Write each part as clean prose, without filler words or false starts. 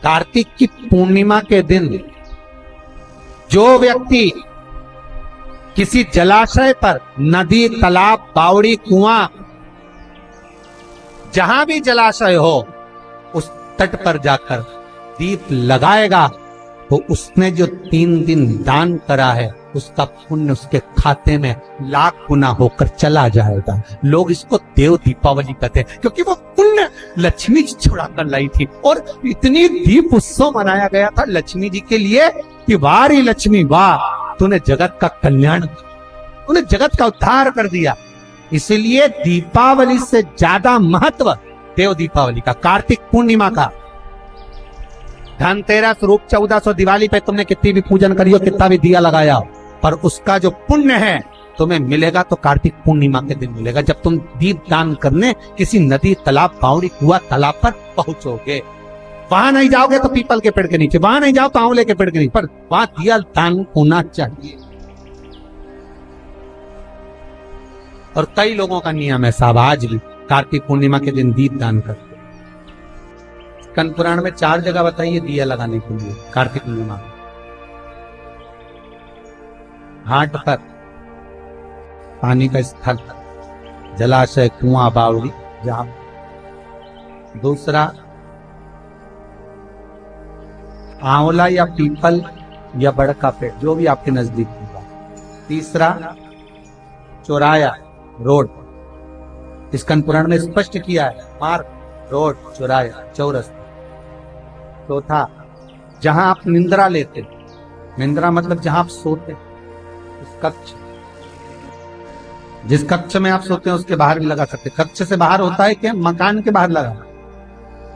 कार्तिक की पूर्णिमा के दिन जो व्यक्ति किसी जलाशय पर, नदी, तालाब, बावड़ी, कुआं, जहां भी जलाशय हो उस तट पर जाकर दीप लगाएगा तो उसने जो 3 दिन दान करा है उसका पुण्य उसके खाते में लाख गुना होकर चला जाएगा। लोग इसको देव दीपावली कहते हैं क्योंकि वो पुण्य लक्ष्मी जी छुड़ा कर लाई थी और इतनी दीप उत्सव मनाया गया था लक्ष्मी जी के लिए कि वाह रे लक्ष्मी वाह, तूने जगत का कल्याण, तूने जगत का उद्धार कर दिया। इसलिए दीपावली से ज्यादा महत्व देव दीपावली का, कार्तिक पूर्णिमा का। धनतेरस, रूप चौदस और दिवाली पे तुमने कितनी भी पूजन करी हो, कितना भी दिया लगाया हो, पर उसका जो पुण्य है तुम्हें मिलेगा तो कार्तिक पूर्णिमा के दिन मिलेगा, जब तुम दीप दान करने किसी नदी, तालाब, बावड़ी, कुआं, तालाब पर पहुंचोगे। वहां नहीं जाओगे तो पीपल के पेड़ के नीचे, वहां नहीं जाओ तो आंवले के पेड़ के नीचे, पर वहां दिया दान होना चाहिए। और कई लोगों का नियम है साहब, आज भी कार्तिक पूर्णिमा के दिन दीप दान करते। स्कंद पुराण में 4 जगह बताइए दिया लगाने के लिए कार्तिक पूर्णिमा। घाट पर, पानी का स्थल, जलाशय, कुआं, बावड़ी, जहां। दूसरा, आंवला या पीपल या बड़ का पेड़, जो भी आपके नजदीक होगा। तीसरा, चौराया, रोड, स्कंद पुराण में स्पष्ट किया है, मार्ग, रोड, चौराया, चौरस। चौथा, जहां आप निंद्रा लेते, निंद्रा मतलब जहां आप सोते, उस कक्ष, जिस कक्ष में आप सोते हैं उसके बाहर भी लगा सकते। कक्ष से बाहर होता है क्या, मकान के बाहर लगा,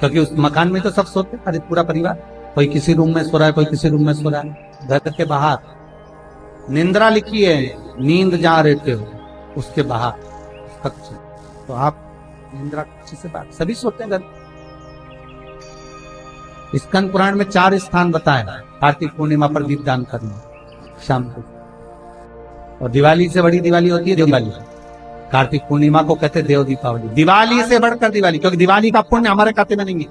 क्योंकि उस मकान में तो सब सोते हैं, अरे पूरा परिवार, कोई किसी रूम में सो रहा है, कोई किसी रूम में सो रहा है। घर के बाहर निंद्रा लिखी है, नींद जहां रहते हो उसके बाहर कक्ष, तो आप निंद्रा कक्ष से बाहर, सभी सोते हैं घर। स्कंद पुराण में 4 स्थान बताए कार्तिक पूर्णिमा पर दीप दान करना शाम को। और दिवाली से बड़ी दिवाली होती है दिवाली, कार्तिक पूर्णिमा को कहते देव दीपावली। दिवाली से बढ़कर दिवाली, क्योंकि दिवाली का पुण्य हमारे खाते में नहीं है,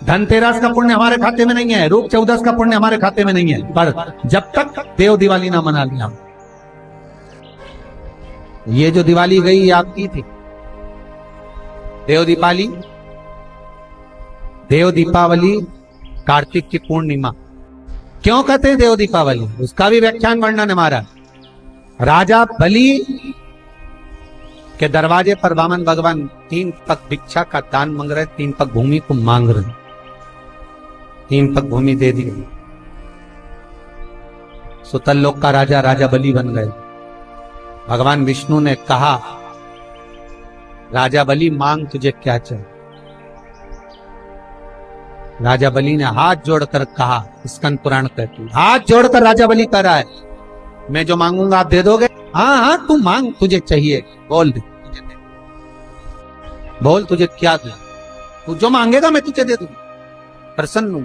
धनतेरस का पुण्य हमारे खाते में नहीं है, रूप चौदस का पुण्य हमारे खाते में नहीं है, पर जब तक देव दिवाली ना मना लिया। ये जो दिवाली गई ये आपकी थी, देव दीपावली, देव दीपावली कार्तिक की पूर्णिमा। क्यों कहते हैं देव दीपावली, उसका भी व्याख्यान वर्णन हमारा। राजा बलि के दरवाजे पर वामन भगवान 3 पग भिक्षा का दान मांग रहे, 3 पग भूमि को मांग रहे, 3 पग भूमि दे दी। सुतल लोक का राजा राजा बलि बन गए। भगवान विष्णु ने कहा, राजा बलि मांग तुझे क्या चाहिए। राजा बलि ने हाथ जोड़कर कहा, स्कंद पुराण कहती, हाथ जोड़कर राजा बलि कह रहा है, मैं जो मांगूंगा आप दे दोगे। हाँ हाँ तू मांग, तुझे चाहिए बोल दे, बोल तुझे क्या दे, तू जो मांगेगा मैं तुझे दे दूंगा, प्रसन्न हूं।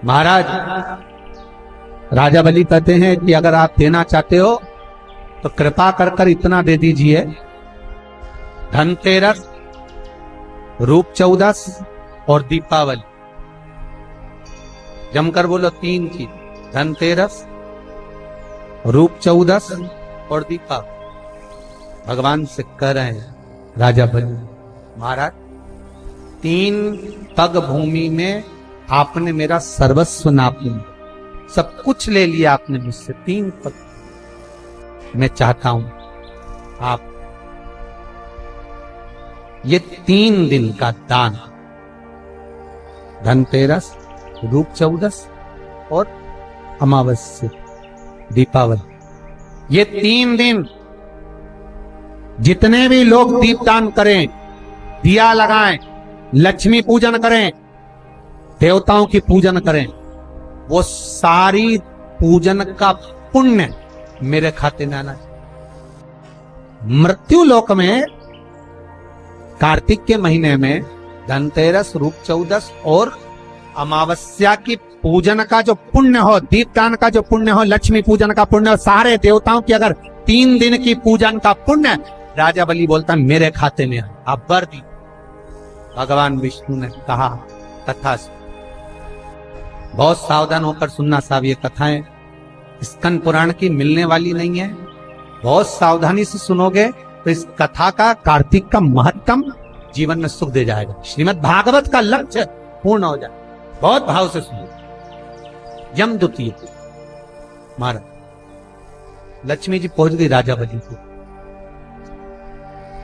महाराज राजा बलि कहते हैं कि अगर आप देना चाहते हो तो कृपा कर कर इतना दे दीजिए, धनतेरस, रूप चौदस और दीपावली, जमकर बोलो 3 चीज, धनतेरस, रूप चौदस और दीपावली। भगवान से कह रहे हैं राजा बलि, महाराज 3 पग भूमि में आपने मेरा सर्वस्व नाप लिया, सब कुछ ले लिया आपने मुझसे, 3 पग मैं चाहता हूं आप ये 3 दिन का दान, धनतेरस, रूप चौदस और अमावस्या, दीपावली, ये 3 दिन जितने भी लोग दीपदान करें, दिया लगाएं, लक्ष्मी पूजन करें, देवताओं की पूजन करें, वो सारी पूजन का पुण्य मेरे खाते में आना चाहिए। मृत्यु लोक में कार्तिक के महीने में धनतेरस, रूप चौदस और अमावस्या की पूजन का जो पुण्य हो, दीपदान का जो पुण्य हो, लक्ष्मी पूजन का पुण्य हो, सारे देवताओं की अगर 3 दिन की पूजन का पुण्य, राजा बलि बोलता मेरे खाते में आप वर दी। भगवान विष्णु ने कहा तथा बहुत सावधान होकर सुनना साहब, ये कथाएं स्कंद पुराण की मिलने वाली नहीं है। बहुत सावधानी से सुनोगे तो इस कथा का, कार्तिक का महत्तम जीवन में सुख दे जाएगा। श्रीमद् भागवत का लक्ष्य पूर्ण हो जाए। बहुत भाव से सुनो। यमदूती महाराज, लक्ष्मी जी पहुंच गई राजा बलि को।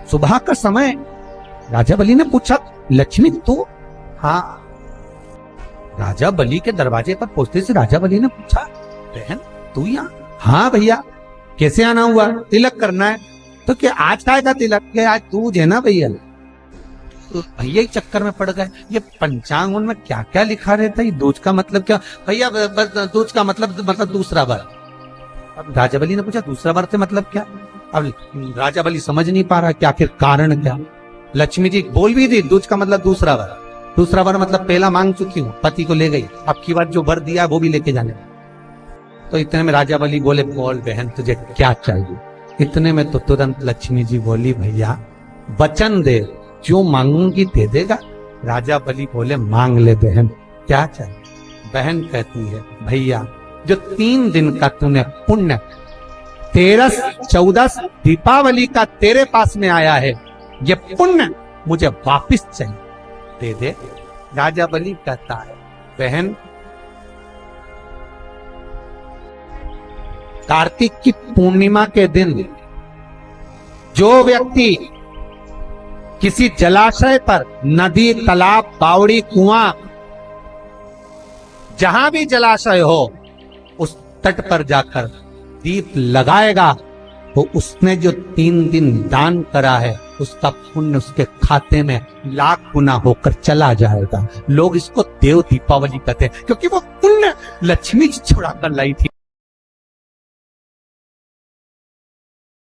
सुबह का समय, राजा बलि ने पूछा, लक्ष्मी तू? हाँ। राजा बलि के दरवाजे पर पहुंचते से राजा बलि ने पूछा, बहन तू यहाँ? हाँ भैया। कैसे आना हुआ? तिलक करना है। तो क्या आज का आएगा तिलक? के आज दूज है ना भैया। तो भैया ही चक्कर में पड़ गए। ये पंचांग उनमें क्या क्या लिखा रहता है, दूज का मतलब क्या भैया? दूज का मतलब दूसरा वर। अब राजा बलि ने पूछा, दूसरा वर से मतलब क्या? अब राजा बलि समझ नहीं पा रहा कि आखिर कारण क्या। लक्ष्मी जी बोल भी दी, दूज का मतलब दूसरा वर। दूसरा वर मतलब पहला मांग चुकी हूँ, पति को ले गई, अब की बार जो वर दिया वो भी लेके जाने। तो इतने में राजा बलि बोले, बोल बहन तुझे क्या चाहिए? इतने में तो तुरंत लक्ष्मी जी बोली, भैया वचन दे, जो मांगूंगी दे देगा। राजा बलि बोले, मांग ले बहन, क्या चाहिए? बहन कहती है, भैया जो 3 दिन का तूने पुण्य 13, 14 दीपावली का तेरे पास में आया है, ये पुण्य मुझे वापिस चाहिए, दे दे। राजा बलि कहता है, बहन कार्तिक की पूर्णिमा के दिन जो व्यक्ति किसी जलाशय पर, नदी, तालाब, बावड़ी, कुआं, जहां भी जलाशय हो, उस तट पर जाकर दीप लगाएगा तो उसने जो 3 दिन दान करा है उसका पुण्य उसके खाते में लाख गुना होकर चला जाएगा। लोग इसको देव दीपावली कहते हैं, क्योंकि वो पुण्य लक्ष्मी जी छुड़ा कर लाई थी।